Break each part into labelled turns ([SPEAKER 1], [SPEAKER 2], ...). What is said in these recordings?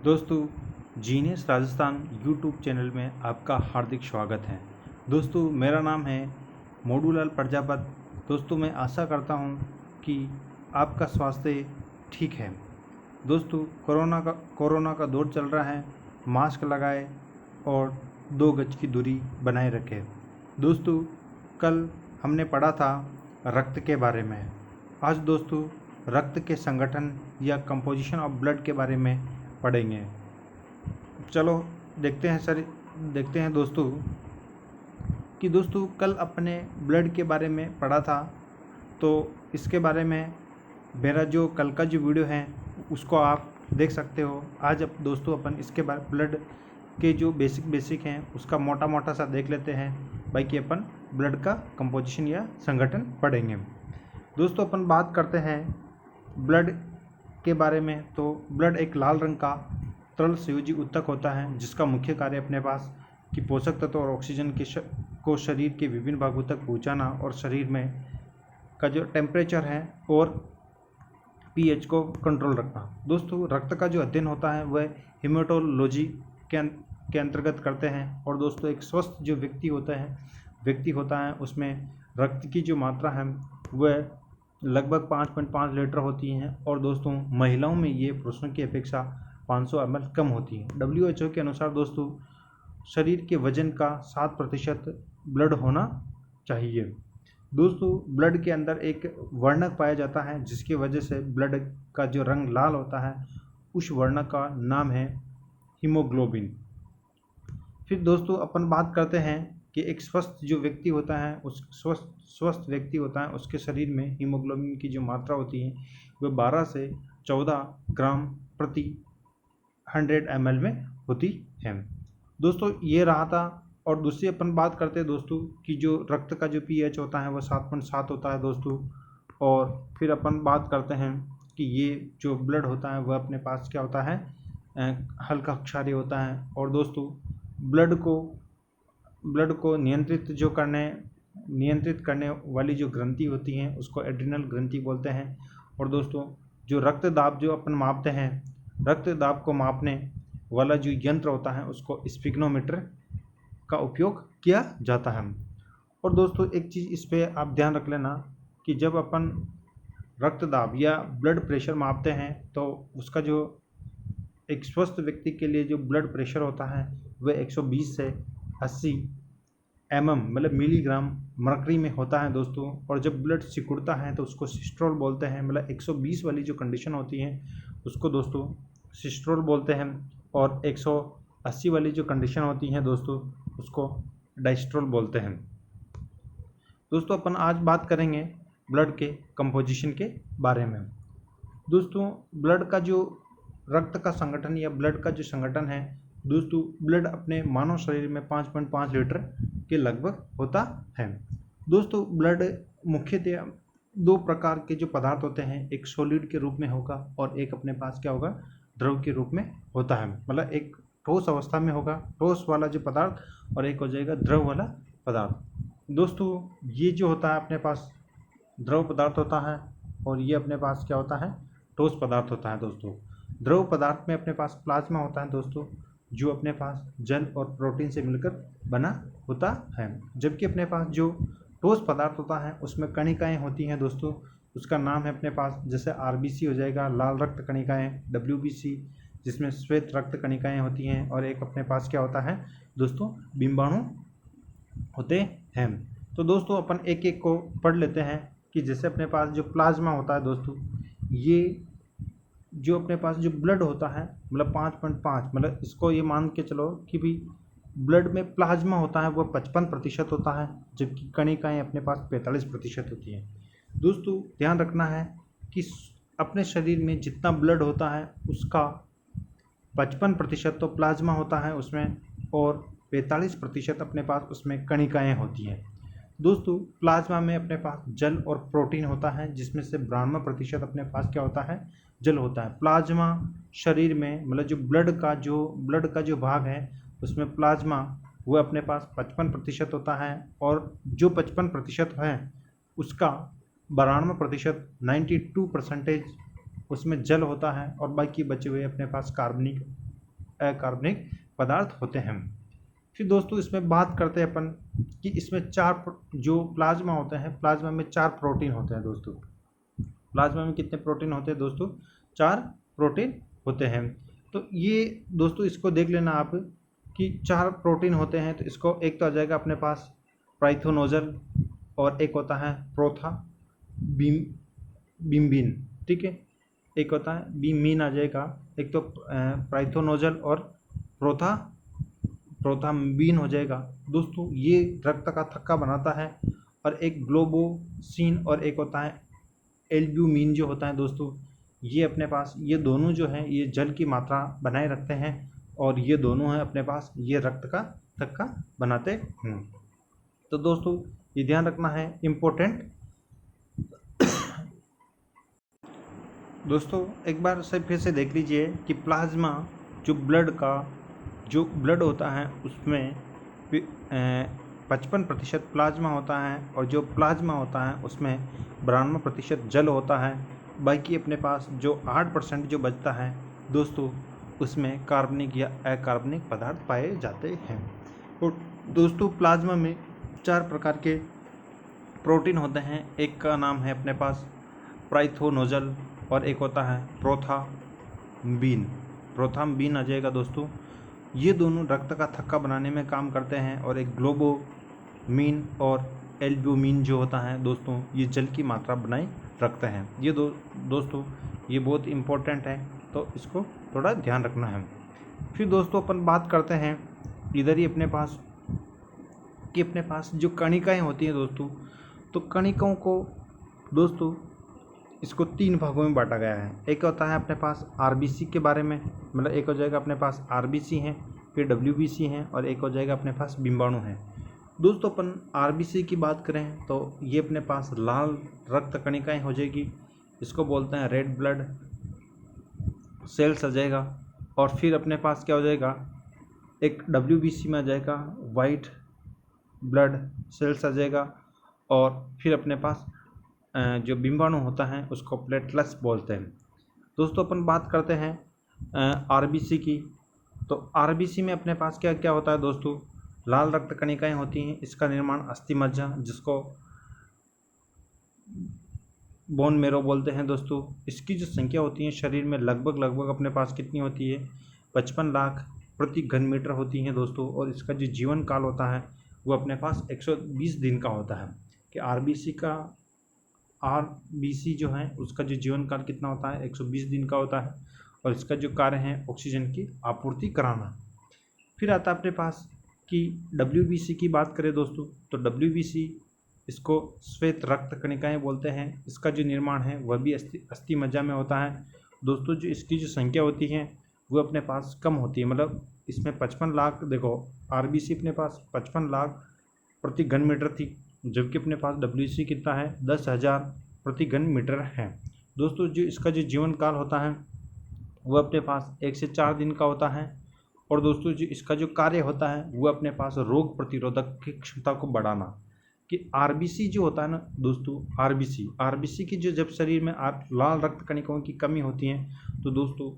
[SPEAKER 1] दोस्तों, genius Rajasthan YouTube channel में आपका हार्दिक स्वागत है। दोस्तों, मेरा नाम है मोडूलाल प्रजापत। दोस्तों, मैं आशा करता हूं कि आपका स्वास्थ्य ठीक है। दोस्तों, कोरोना का दौर चल रहा है। मास्क लगाएं और 2 गज की दूरी बनाए रखें। दोस्तों, कल हमने पढ़ा था रक्त के बारे में। आज दोस्तों रक्त के संगठन या कंपोजिशन ऑफ ब्लड के बारे में पढ़ेंगे। चलो देखते हैं दोस्तों कि दोस्तों कल अपने ब्लड के बारे में पढ़ा था, तो इसके बारे में मेरा जो कल का जो वीडियो है उसको आप देख सकते हो। आज अब दोस्तों अपन इसके बारे ब्लड के जो बेसिक हैं उसका मोटा सा देख लेते हैं। बाकी अपन ब्लड का कंपोजिशन या संगठन पढ़ेंगे। दोस्तों, अपन बात करते हैं ब्लड के बारे में। तो ब्लड एक लाल रंग का तरल संयोजी ऊतक होता है जिसका मुख्य कार्य अपने पास की पोषक तत्व और ऑक्सीजन को शरीर के विभिन्न भागों तक पहुंचाना और शरीर में का जो टेम्परेचर है और पीएच को कंट्रोल रखना। दोस्तों, रक्त का जो अध्ययन होता है वह हेमेटोलॉजी के अंतर्गत करते हैं। और दोस्तों, एक स्वस्थ जो व्यक्ति होता है उसमें रक्त की जो मात्रा है वह लगभग 5.5 लीटर होती हैं। और दोस्तों, महिलाओं में ये पुरुषों की अपेक्षा 500 ml कम होती है। WHO के अनुसार दोस्तों शरीर के वजन का 7% ब्लड होना चाहिए। दोस्तों, ब्लड के अंदर एक वर्णक पाया जाता है जिसकी वजह से ब्लड का जो रंग लाल होता है, उस वर्णक का नाम है हीमोग्लोबिन। फिर दोस्तों अपन बात करते हैं कि एक स्वस्थ जो व्यक्ति होता है, उस स्वस्थ व्यक्ति होता है उसके शरीर में हीमोग्लोबिन की जो मात्रा होती है वह 12 से 14 ग्राम प्रति 100 ml में होती है। दोस्तों, ये रहा था। और दूसरी अपन बात करते हैं दोस्तों कि जो रक्त का जो पीएच होता है वह 7.7 होता है दोस्तों। और फिर अपन बात करते हैं कि ये जो ब्लड होता है वह अपने पास क्या होता है, हल्का क्षारीय होता है। और दोस्तों ब्लड को नियंत्रित करने वाली जो ग्रंथि होती हैं उसको एड्रिनल ग्रंथि बोलते हैं। और दोस्तों, जो रक्तदाब जो अपन मापते हैं, रक्तदाब को मापने वाला जो यंत्र होता है उसको स्पिग्नोमीटर का उपयोग किया जाता है। और दोस्तों, एक चीज़ इस पर आप ध्यान रख लेना कि जब अपन रक्तदाब या ब्लड प्रेशर मापते हैं तो उसका जो एक स्वस्थ व्यक्ति के लिए जो ब्लड प्रेशर होता है वह 120 से 80 मतलब मिलीग्राम मर्करी में होता है दोस्तों। और जब ब्लड सिकुड़ता है तो उसको सिस्टोल बोलते हैं। मतलब 120 वाली जो कंडीशन होती है उसको दोस्तों सिस्टोल बोलते हैं। और 180 वाली जो कंडीशन होती है दोस्तों उसको डायस्ट्रोल बोलते हैं। दोस्तों, अपन आज बात करेंगे ब्लड के कंपोजिशन के बारे में। दोस्तों, ब्लड का जो रक्त का संगठन या ब्लड का जो संगठन है दोस्तों, ब्लड अपने मानव शरीर में 5.5 लीटर के लगभग होता है। दोस्तों, ब्लड मुख्यतः 2 प्रकार के जो पदार्थ होते हैं, एक सॉलिड के रूप में होगा और एक अपने पास क्या होगा, द्रव के रूप में होता है। मतलब एक ठोस अवस्था में होगा ठोस वाला जो पदार्थ और एक हो जाएगा द्रव वाला पदार्थ। दोस्तों, ये जो होता है अपने पास द्रव पदार्थ होता है और ये अपने पास क्या होता है, ठोस पदार्थ होता है। दोस्तों, द्रव पदार्थ में अपने पास प्लाज्मा होता है दोस्तों, जो अपने पास जल और प्रोटीन से मिलकर बना होता है। जबकि अपने पास जो ठोस पदार्थ होता है उसमें कणिकाएं होती हैं दोस्तों, उसका नाम है अपने पास जैसे आरबीसी हो जाएगा, लाल रक्त कणिकाएं, डब्ल्यूबीसी जिसमें श्वेत रक्त कणिकाएं होती हैं, और एक अपने पास क्या होता है दोस्तों, बिंबाणु होते हैं। तो दोस्तों अपन एक एक को पढ़ लेते हैं कि जैसे अपने पास जो प्लाज्मा होता है दोस्तों, ये जो अपने पास जो ब्लड होता है मतलब 5.5, मतलब इसको ये मान के चलो कि भी ब्लड में प्लाज्मा होता है वह 55% होता है, जबकि कणिकाएं अपने पास 45% होती हैं। दोस्तों, ध्यान रखना है कि अपने शरीर में जितना ब्लड होता है उसका 55% तो प्लाज्मा होता है उसमें और 45% अपने पास उसमें कणिकाएं होती हैं। दोस्तों, प्लाज्मा में अपने पास जल और प्रोटीन होता है जिसमें से 92% अपने पास क्या होता है, जल होता है। प्लाज्मा शरीर में मतलब जो ब्लड का जो भाग है उसमें प्लाज्मा वो अपने पास 55% होता है और जो 55% है उसका 92% 92% उसमें जल होता है और बाकी बचे हुए अपने पास कार्बनिक अकार्बनिक पदार्थ होते हैं। फिर दोस्तों इसमें बात करते हैं अपन कि इसमें जो प्लाज्मा होते हैं, प्लाज्मा में 4 प्रोटीन होते हैं दोस्तों। प्लाज्मा में कितने प्रोटीन होते हैं दोस्तों? 4 प्रोटीन होते हैं। तो ये दोस्तों इसको देख लेना आप कि 4 प्रोटीन होते हैं। तो इसको एक तो आ जाएगा अपने पास प्राइथोनोजल और एक होता है बिम्बिन, ठीक है, एक होता है बीमीन आ जाएगा। एक तो प्राइथोनोजल और प्रोथाम्बीन हो जाएगा दोस्तों। ये रक्त का थक्का बनाता है। और एक ग्लोबोसिन और एक होता है एल्ब्यूमिन जो होता है दोस्तों, ये अपने पास, ये दोनों जो है ये जल की मात्रा बनाए रखते हैं और ये दोनों हैं अपने पास, ये रक्त का थक्का बनाते हैं। तो दोस्तों ये ध्यान रखना है, इम्पोर्टेंट। दोस्तों एक बार से फिर से देख लीजिए कि प्लाज्मा जो ब्लड होता है उसमें 55% प्लाज्मा होता है और जो प्लाज्मा होता है उसमें 92% जल होता है। बाकी अपने पास जो 8% जो बचता है दोस्तों, उसमें कार्बनिक या अकार्बनिक पदार्थ पाए जाते हैं। और दोस्तों प्लाज्मा में 4 प्रकार के प्रोटीन होते हैं। एक का नाम है अपने पास प्राइथोनोजल और एक होता है प्रोथाम्बीन आ जाएगा दोस्तों। ये दोनों रक्त का थक्का बनाने में काम करते हैं। और एक ग्लोबोमीन और एल्ब्यूमिन जो होता है दोस्तों, ये जल की मात्रा बनाए रखते हैं। ये दोस्तों ये बहुत इम्पोर्टेंट है, तो इसको थोड़ा ध्यान रखना है। फिर दोस्तों अपन बात करते हैं इधर ही अपने पास जो कणिकाएँ होती हैं दोस्तों, तो कणिकाओं को दोस्तों इसको 3 भागों में बांटा गया है। एक होता है अपने पास आरबीसी के बारे में, मतलब एक हो जाएगा अपने पास आरबीसी हैं, फिर डब्ल्यूबीसी हैं और एक हो जाएगा अपने पास बिंबाणु हैं। दोस्तों अपन आरबीसी की बात करें तो ये अपने पास लाल रक्त कणिकाएँ हो जाएगी, इसको बोलते हैं रेड ब्लड सेल्स आ जाएगा। और फिर अपने पास क्या हो जाएगा, एक डब्ल्यूबीसी में आ जाएगा वाइट ब्लड सेल्स आ जाएगा। और फिर अपने पास जो बिंबाणु होता है उसको प्लेटलेट्स बोलते हैं। दोस्तों अपन बात करते हैं आरबीसी की। तो आरबीसी में अपने पास क्या क्या होता है दोस्तों, लाल रक्त कणिकाएँ होती हैं। इसका निर्माण अस्थि मज्जा, जिसको बोन मेरो बोलते हैं दोस्तों। इसकी जो संख्या होती है शरीर में लगभग अपने पास कितनी होती है, 55 लाख प्रति घन मीटर होती हैं दोस्तों। और इसका जो जीवन काल होता है वो अपने पास 120 दिन का होता है। कि आरबीसी जो है उसका जो जीवन काल कितना होता है, 120 दिन का होता है। और इसका जो कार्य है ऑक्सीजन की आपूर्ति कराना। फिर आता है अपने पास कि डब्ल्यूबीसी की बात करें दोस्तों, तो डब्ल्यूबीसी इसको श्वेत रक्त कणिकाएँ बोलते हैं। इसका जो निर्माण है वह भी अस्थि मज्जा में होता है दोस्तों। जो इसकी जो संख्या होती है वो अपने पास कम होती है, मतलब इसमें 55 लाख, देखो आरबीसी अपने पास 55 लाख प्रति घन मीटर थी, जबकि अपने पास डब्ल्यूसी कितना है, 10,000 प्रति घन मीटर है दोस्तों। जो इसका जो जीवन काल होता है वो अपने पास 1 से 4 दिन का होता है। और दोस्तों जो इसका जो कार्य होता है वो अपने पास रोग प्रतिरोधक की क्षमता को बढ़ाना। कि आरबीसी जो होता है ना दोस्तों, आरबीसी की जो जब शरीर में लाल रक्त कणिकाओं की कमी होती है तो दोस्तों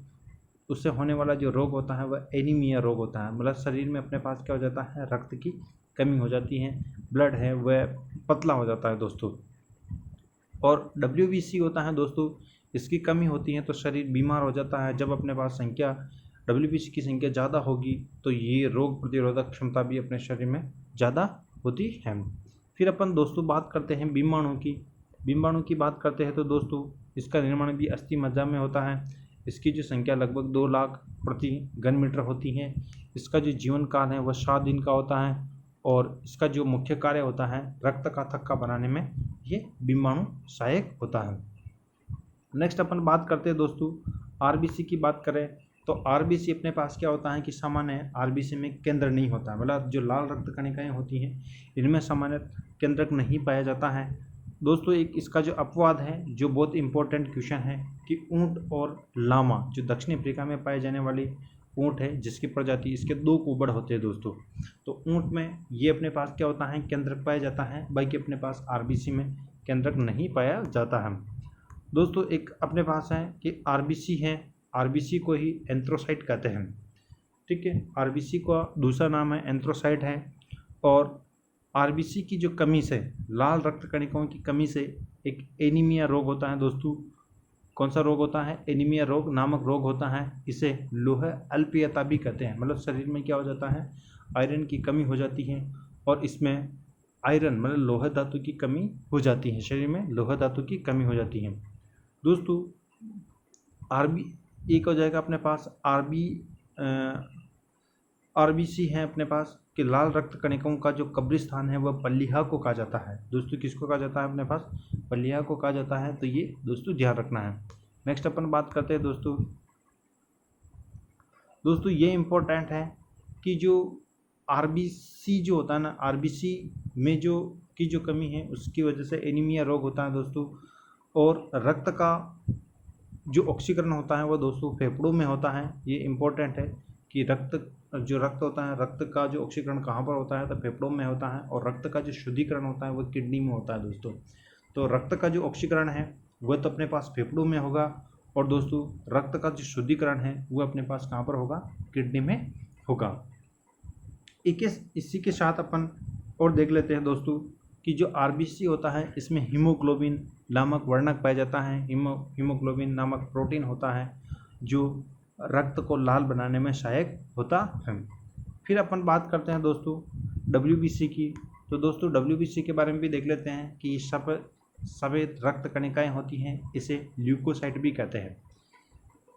[SPEAKER 1] उससे होने वाला जो रोग होता है वह एनीमिया रोग होता है। मतलब शरीर में अपने पास क्या हो जाता है, रक्त की कमी हो जाती है, ब्लड है वह पतला हो जाता है दोस्तों। और डब्ल्यूबीसी होता है दोस्तों, इसकी कमी होती है तो शरीर बीमार हो जाता है। जब अपने पास डब्ल्यूबीसी की संख्या ज़्यादा होगी तो ये रोग प्रतिरोधक क्षमता भी अपने शरीर में ज़्यादा होती है। फिर अपन दोस्तों बात करते हैं बिंबाणु की बात करते हैं तो दोस्तों इसका निर्माण भी अस्थि मज्जा में होता है। इसकी जो संख्या लगभग 2 लाख प्रति घन मीटर होती है। इसका जो जीवन काल है वह 7 दिन का होता है। और इसका जो मुख्य कार्य होता है रक्त का थक्का बनाने में ये बिंबाणु सहायक होता है। नेक्स्ट अपन बात करते हैं दोस्तों आरबीसी की बात करें तो आरबीसी अपने पास क्या होता है कि सामान्य आरबीसी में केंद्र नहीं होता है। मतलब जो लाल रक्त कणिकाएँ होती हैं इनमें सामान्य केंद्रक नहीं पाया जाता है दोस्तों। एक इसका जो अपवाद है जो बहुत इंपॉर्टेंट क्वेश्चन है कि ऊँट और लामा, जो दक्षिण अफ्रीका में पाए जाने वाली ऊँट है जिसकी प्रजाति, इसके 2 कुबड़ होते हैं दोस्तों। तो ऊँट में ये अपने पास क्या होता है, केंद्रक पाया जाता है, बाकी अपने पास आरबीसी में केंद्रक नहीं पाया जाता है दोस्तों। एक अपने पास है कि आरबीसी है, आरबीसी को ही एंथ्रोसाइट कहते हैं। ठीक है। आरबीसी का दूसरा नाम है एंथ्रोसाइट है। और आरबीसी की जो कमी से, लाल रक्त कणिकाओं की कमी से एक एनीमिया रोग होता है दोस्तों। कौन सा रोग होता है? एनीमिया रोग नामक रोग होता है। इसे लोह अल्पीयता भी कहते हैं, मतलब शरीर में क्या हो जाता है, आयरन की कमी हो जाती है और इसमें आयरन मतलब लोह धातु की कमी हो जाती है, शरीर में लोह धातु की कमी हो जाती है दोस्तों। आरबी एक हो जाएगा अपने पास आरबीसी है अपने पास कि लाल रक्त कणिकाओं का जो कब्रिस्तान है वह पल्लिहा को कहा जाता है दोस्तों। किसको कहा जाता है अपने पास? पल्लिहा को कहा जाता है। तो ये दोस्तों ध्यान रखना है। नेक्स्ट अपन बात करते हैं दोस्तों ये इम्पोर्टेंट है कि जो आरबीसी जो होता है ना, आरबीसी में जो कमी है उसकी वजह से एनीमिया रोग होता है दोस्तों। और रक्त का जो ऑक्सीकरण होता है वो दोस्तों फेफड़ों में होता है। ये इम्पोर्टेंट है कि रक्त होता है, रक्त का जो ऑक्सीकरण कहाँ पर होता है? तो फेफड़ों में होता है। और रक्त का जो शुद्धिकरण होता है वो किडनी में होता है दोस्तों। तो रक्त का जो ऑक्सीकरण है वह तो अपने पास फेफड़ों में होगा, और दोस्तों रक्त का जो शुद्धिकरण है वो अपने पास कहाँ पर होगा? किडनी में होगा। इसी के साथ अपन और देख लेते हैं दोस्तों कि जो आरबीसी होता है इसमें हीमोग्लोबिन नामक वर्णक पाया जाता है। हीमोग्लोबिन नामक प्रोटीन होता है जो रक्त को लाल बनाने में सहायक होता है। फिर अपन बात करते हैं दोस्तों डब्ल्यूबीसी की। तो दोस्तों डब्ल्यूबीसी के बारे में भी देख लेते हैं कि सफ़ेद रक्त कणिकाएं होती हैं, इसे ल्यूकोसाइट भी कहते हैं।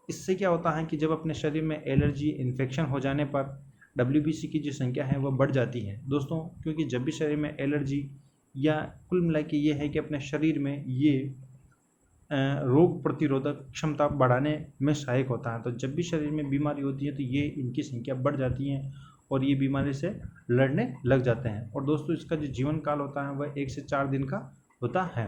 [SPEAKER 1] इससे क्या होता है कि जब अपने शरीर में एलर्जी इन्फेक्शन हो जाने पर डब्ल्यूबीसी की जो संख्या है वह बढ़ जाती है दोस्तों। क्योंकि जब भी शरीर में एलर्जी या कुल मिला के ये है कि अपने शरीर में ये रोग प्रतिरोधक क्षमता बढ़ाने में सहायक होता है। तो जब भी शरीर में बीमारी होती है तो ये इनकी संख्या बढ़ जाती है और ये बीमारी से लड़ने लग जाते हैं। और दोस्तों इसका जो जीवन काल होता है वह 1 से 4 दिन का होता है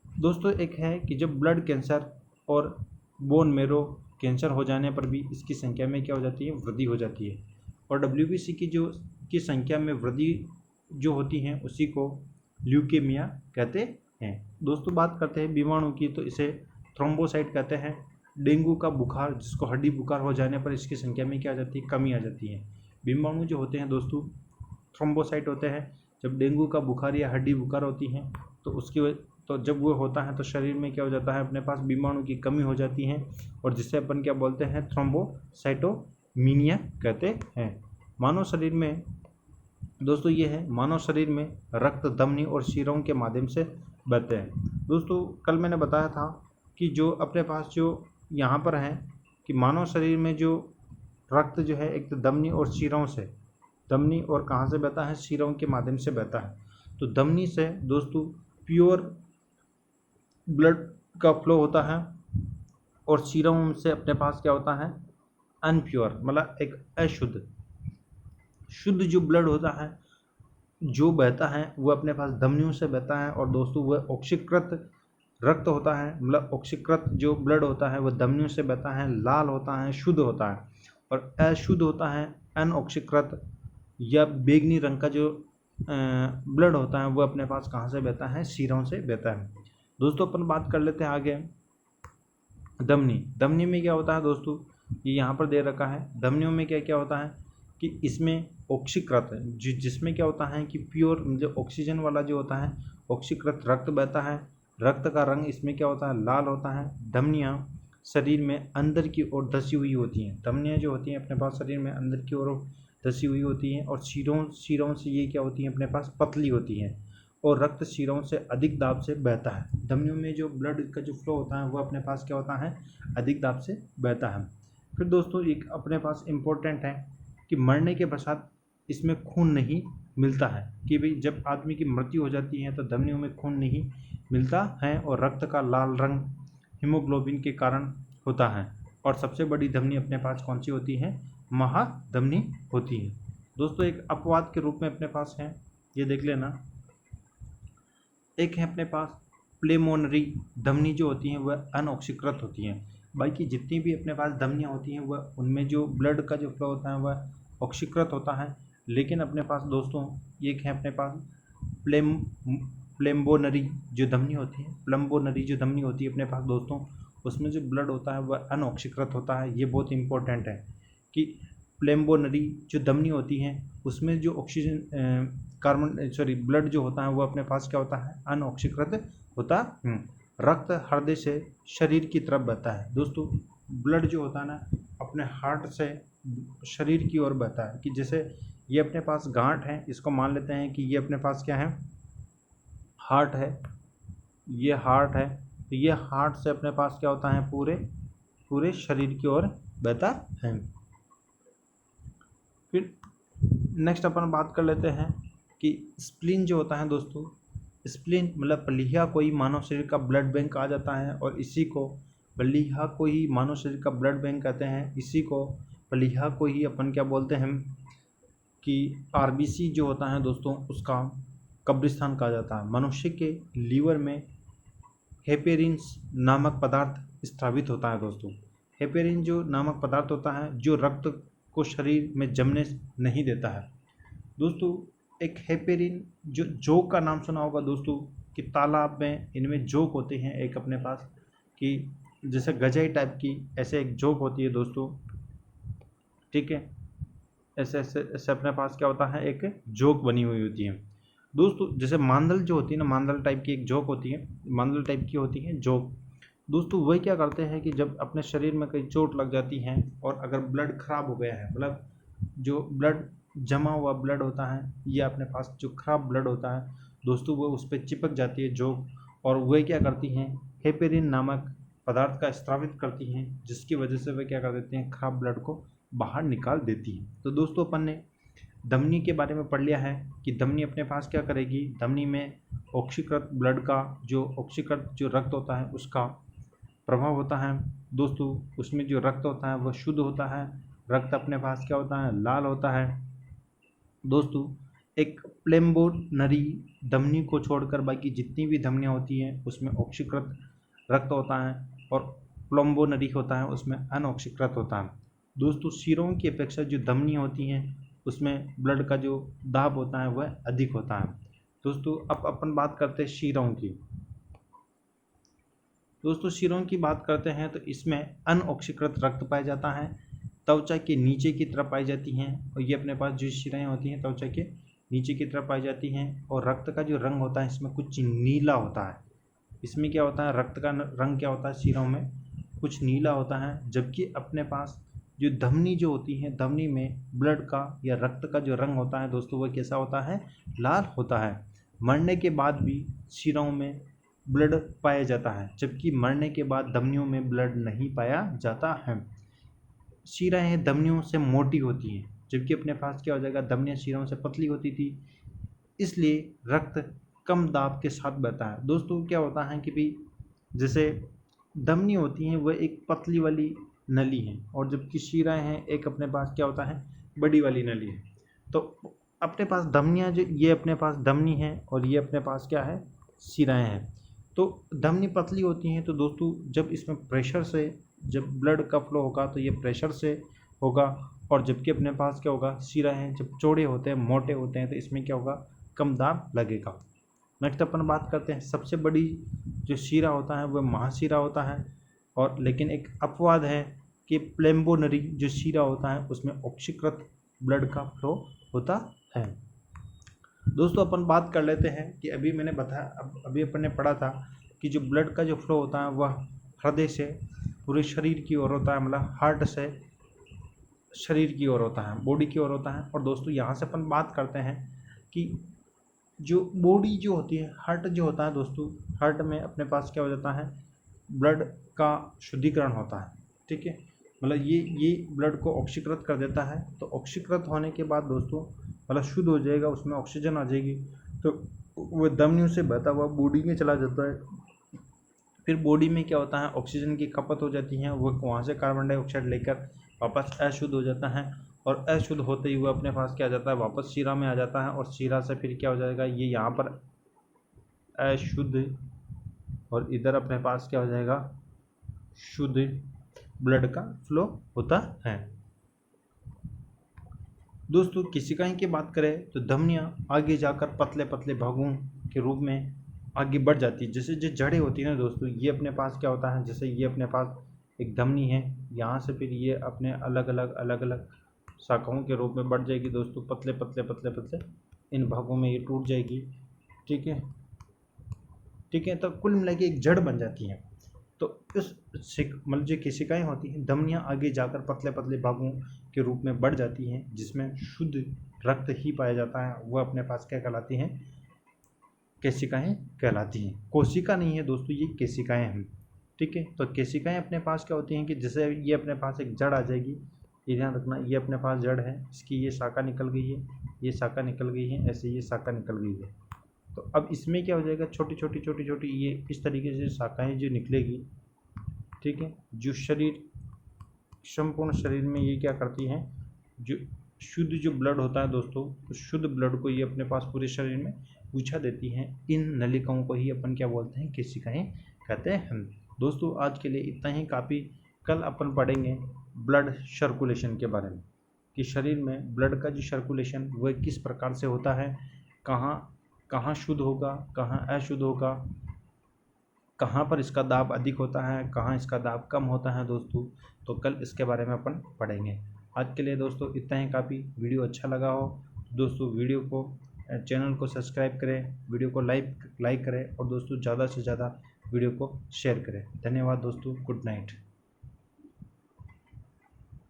[SPEAKER 1] दोस्तों। एक है कि जब ब्लड कैंसर और बोन मेरो कैंसर हो जाने पर भी इसकी संख्या में क्या हो जाती है? वृद्धि हो जाती है। और डब्ल्यूबीसी की संख्या में वृद्धि जो होती है उसी को ल्यूकेमिया कहते हैं दोस्तों। बात करते हैं बीमाणु की, तो इसे थ्रोम्बोसाइट कहते हैं। डेंगू का बुखार, जिसको हड्डी बुखार हो जाने पर इसकी संख्या में क्या आ जाती है? कमी आ जाती है। बीमाणु जो होते हैं दोस्तों थ्रोम्बोसाइट होते हैं। जब डेंगू का बुखार या हड्डी बुखार होती है तो जब वो होता है तो शरीर में क्या हो जाता है? अपने पास बीमाणु की कमी हो जाती है और जिससे अपन क्या बोलते हैं? थ्रोम्बोसाइटोमीनिया कहते हैं। मानव शरीर में दोस्तों ये है, मानव शरीर में रक्त धमनी और शिराओं के माध्यम से बहते हैं दोस्तों। कल मैंने बताया था कि जो अपने पास जो यहाँ पर है कि मानव शरीर में जो रक्त जो है एक तो धमनी और शिराओं से, धमनी और कहाँ से बहता है? शिराओं के माध्यम से बहता है। तो धमनी से दोस्तों प्योर ब्लड का फ्लो होता है और शिराओं से अपने पास क्या होता है? अनप्योर मतलब एक अशुद्ध। शुद्ध जो ब्लड होता है जो बहता है वो अपने पास धमनियों से बहता है और दोस्तों वह ऑक्सीकृत रक्त होता है, मतलब ऑक्सीकृत जो ब्लड होता है वह धमनियों से बहता है, लाल होता है, शुद्ध होता है। और अशुद्ध होता है अनऑक्सीकृत या बैंगनी रंग का जो ब्लड होता है वह अपने पास कहाँ से बहता है? शिराओं से बहता है दोस्तों। अपन बात कर लेते हैं आगे धमनी में क्या होता है दोस्तों? ये यहाँ पर दे रखा है। धमनियों में क्या क्या होता है कि इसमें ऑक्सीकृत जिसमें क्या होता है कि प्योर जो ऑक्सीजन वाला जो होता है ऑक्सीकृत रक्त बहता है। रक्त का रंग इसमें क्या होता है? लाल होता है। धमनियाँ शरीर में अंदर की ओर धसी हुई होती हैं। धमनियाँ जो होती हैं अपने पास शरीर में अंदर की ओर धसी हुई होती हैं और शिराओं से ये क्या होती हैं? अपने पास पतली होती हैं और रक्त शिराओं से अधिक दाब से बहता है। धमनियों में जो ब्लड का जो फ्लो होता है वो अपने पास क्या होता है? अधिक दाब से बहता है। फिर दोस्तों एक अपने पास इम्पोर्टेंट है कि मरने के पश्चात इसमें खून नहीं मिलता है, कि भाई जब आदमी की मृत्यु हो जाती है तो धमनियों में खून नहीं मिलता है और रक्त का लाल रंग हीमोग्लोबिन के कारण होता है। और सबसे बड़ी धमनी अपने पास कौन सी होती है? महाधमनी होती है दोस्तों। एक अपवाद के रूप में अपने पास है, ये देख लेना। एक है अपने पास प्लेमोनरी धमनी जो होती हैं वह अनऑक्सीकृत होती हैं। बाकी जितनी भी अपने पास धमनियाँ होती हैं वह उनमें जो ब्लड का जो फ्लो होता है वह ऑक्सीकृत होता है। लेकिन अपने पास दोस्तों एक है अपने पास प्लेम्बोनरी जो धमनी होती है, प्लम्बोनरी जो धमनी होती है अपने पास दोस्तों, उसमें जो ब्लड होता है वह अनऑक्सीकृत होता है। ये बहुत इंपॉर्टेंट है कि प्लेम्बोनरी जो धमनी होती हैं उसमें जो ऑक्सीजन ब्लड जो होता है वो अपने पास क्या होता है, अनऑक्सीकृत होता है। रक्त हृदय से शरीर की तरफ बहता है। दोस्तों ब्लड जो होता है ना अपने हार्ट से शरीर की ओर बहता है, कि जैसे ये अपने पास गांठ है, इसको मान लेते हैं कि ये अपने पास क्या है, हार्ट है, ये हार्ट है, तो ये हार्ट से अपने पास क्या होता है, पूरे शरीर की ओर बहता है। फिर नेक्स्ट अपन बात कर लेते हैं कि स्प्लीन जो होता है दोस्तों, स्प्लीन मतलब पलीहा को ही मानव शरीर का ब्लड बैंक कहा जाता है, और इसी को पलीहा को ही मानव शरीर का ब्लड बैंक कहते हैं। इसी को पलीहा को ही अपन क्या बोलते हैं कि आरबीसी जो होता है दोस्तों उसका कब्रिस्तान कहा जाता है। मनुष्य के लीवर में हेपेरिन्स नामक पदार्थ स्रावित होता है। दोस्तों हेपेरिन जो नामक पदार्थ होता है जो रक्त को शरीर में जमने नहीं देता है। दोस्तों एक हेपेरिन जो जोक का नाम सुना होगा दोस्तों, कि तालाब में इनमें जोक होते हैं एक अपने पास, कि जैसे गजाई टाइप की ऐसे एक जोक होती है दोस्तों, ठीक है, ऐसे ऐसे ऐसे अपने पास क्या होता है, एक जोक बनी हुई होती है। दोस्तों जैसे मांदल जो होती है ना, मांदल टाइप की एक जोक होती है, मांदल टाइप की होती है जोक। दोस्तों वही क्या करते हैं कि जब अपने शरीर में कहीं चोट लग जाती है और अगर ब्लड खराब हो गया है, मतलब जो ब्लड जमा हुआ ब्लड होता है या अपने पास जो खराब ब्लड होता है दोस्तों, वो उस पर चिपक जाती है जोक, और वह क्या करती हैं, हेपेरिन नामक पदार्थ का स्रावित करती हैं, जिसकी वजह से वे क्या कर देते हैं, खराब ब्लड को बाहर निकाल देती है। तो दोस्तों अपन ने धमनी के बारे में पढ़ लिया है कि धमनी अपने पास क्या करेगी, धमनी में ऑक्सीकृत ब्लड का जो ऑक्सीकृत जो रक्त होता है उसका प्रभाव होता है। दोस्तों उसमें जो रक्त होता है वह शुद्ध होता है, रक्त अपने पास क्या होता है, लाल होता है। दोस्तों एक प्लेम्बोनरी धमनी को छोड़कर बाकी जितनी भी धमनियाँ होती हैं उसमें ऑक्सीकृत रक्त होता है, और प्लोम्बोनरी होता है उसमें अनऑक्सीकृत होता है। दोस्तों शिरों की अपेक्षा जो धमनी होती हैं उसमें ब्लड का जो दाब होता है वह अधिक होता है। दोस्तों अब अपन बात करते हैं शिरों की। दोस्तों शिरों की बात करते हैं तो इसमें अनऑक्सीकृत रक्त पाया जाता है, त्वचा के नीचे की तरफ पाई जाती हैं, और ये अपने पास जो शिराएँ होती हैं त्वचा के नीचे की तरफ पाई जाती हैं। और रक्त का जो रंग होता है इसमें कुछ नीला होता है। इसमें क्या होता है, रक्त का रंग क्या होता है, शिरों में कुछ नीला होता है। जबकि अपने पास जो धमनी जो होती है, धमनी में ब्लड का या रक्त का जो रंग होता है दोस्तों वह कैसा होता है, लाल होता है। मरने के बाद भी शिरों में ब्लड पाया जाता है, जबकि मरने के बाद धमनियों में ब्लड नहीं पाया जाता है। शिराएँ धमनियों से मोटी होती हैं, जबकि अपने पास क्या हो जाएगा, धमनियाँ शिराओं से पतली होती थी, इसलिए रक्त कम दाब के साथ बहता है। दोस्तों क्या होता है कि भाई जैसे धमनी होती हैं वह एक पतली वाली नली है, और जबकि शिराएँ हैं एक अपने पास क्या होता है, बड़ी वाली नली है। तो अपने पास धमनियाँ जो ये अपने पास धमनी है और ये अपने पास क्या है, शिराएँ हैं। तो धमनी पतली होती हैं तो दोस्तों जब इसमें प्रेशर से जब ब्लड का फ्लो होगा तो ये प्रेशर से होगा, और जबकि अपने पास क्या होगा, शिरा हैं जब चौड़े होते हैं मोटे होते हैं तो इसमें क्या होगा, कम दाब लगेगा। नेक्स्ट अपन बात करते हैं सबसे बड़ी जो शिरा होता है वह महाशिरा होता है, और लेकिन एक अपवाद है कि प्लेम्बोनरी जो शिरा होता है उसमें ऑक्सीकृत ब्लड का फ्लो होता है। दोस्तों अपन बात कर लेते हैं कि अभी मैंने बताया, अभी अपन ने पढ़ा था कि जो ब्लड का जो फ्लो होता है वह हृदय से पूरे शरीर की ओर होता है, मतलब हार्ट से शरीर की ओर होता है, बॉडी की ओर होता है। और दोस्तों यहाँ से अपन बात करते हैं कि जो बॉडी जो होती है, हार्ट जो होता है दोस्तों, हार्ट में अपने पास क्या हो जाता है, ब्लड का शुद्धिकरण होता है, ठीक है, मतलब ये ब्लड को ऑक्सीकृत कर देता है। तो ऑक्सीकृत होने के बाद दोस्तों मतलब शुद्ध हो जाएगा, उसमें ऑक्सीजन आ जाएगी, तो वह धमनियों से बहता हुआ बॉडी में चला जाता है। फिर बॉडी में क्या होता है, ऑक्सीजन की खपत हो जाती है, वो वहाँ से कार्बन डाइऑक्साइड लेकर वापस अशुद्ध हो जाता है, और अशुद्ध होते ही हुए अपने पास क्या आ जाता है, वापस शिरा में आ जाता है, और शिरा से फिर क्या हो जाएगा, ये यहाँ पर अशुद्ध, और इधर अपने पास क्या हो जाएगा, शुद्ध ब्लड का फ्लो होता है। दोस्तों कोशिकाएं की बात करें तो धमनियाँ आगे जाकर पतले पतले भागों के रूप में आगे बढ़ जाती है। जैसे जो जड़ें होती है ना दोस्तों, ये अपने पास क्या होता है, जैसे ये अपने पास एक धमनी है, यहाँ से फिर ये अपने अलग अलग शाखाओं के रूप में बढ़ जाएगी दोस्तों, पतले पतले पतले पतले इन भागों में ये टूट जाएगी। ठीक है, ठीक है। तो कुल मिला के एक जड़ बन जाती है। तो इस मतलब जो केशिकाएँ होती हैं, धमनियाँ आगे जाकर पतले पतले भागों के रूप में बढ़ जाती हैं, जिसमें शुद्ध रक्त ही पाया जाता है। वह अपने पास क्या कहलाती हैं? केशिकाएँ कहलाती हैं। कोशिका नहीं है दोस्तों, ये केशिकाएँ हैं। ठीक है, तो केशिकाएँ अपने पास क्या होती हैं कि जैसे ये अपने पास एक जड़ आ जाएगी, ये ध्यान रखना, ये अपने पास जड़ है, इसकी ये शाखा निकल गई है, ये शाखा निकल गई है, ऐसे ये शाखा निकल गई है। तो अब इसमें क्या हो जाएगा, छोटी छोटी छोटी छोटी ये इस तरीके से शाखाएँ जो निकलेगी। ठीक है, जो शरीर, संपूर्ण शरीर में ये क्या करती हैं, जो शुद्ध जो ब्लड होता है दोस्तों, उस शुद्ध ब्लड को ये अपने पास पूरे शरीर में पहुँचा देती हैं। इन नलिकाओं को ही अपन क्या बोलते हैं? केशिकाएँ कहते हैं। दोस्तों आज के लिए इतना ही काफ़ी। कल अपन पढ़ेंगे ब्लड सर्कुलेशन के बारे में, कि शरीर में ब्लड का जो सर्कुलेशन वह किस प्रकार से होता है, कहाँ कहाँ शुद्ध होगा, कहाँ अशुद्ध होगा, कहाँ पर इसका दाब अधिक होता है, कहाँ इसका दाब कम होता है दोस्तों। तो कल इसके बारे में अपन पढ़ेंगे। आज के लिए दोस्तों इतना ही काफ़ी। वीडियो अच्छा लगा हो दोस्तों, वीडियो को चैनल को सब्सक्राइब करें, वीडियो को लाइक करें, और दोस्तों ज़्यादा से ज़्यादा वीडियो को शेयर करें। धन्यवाद दोस्तों, गुड नाइट।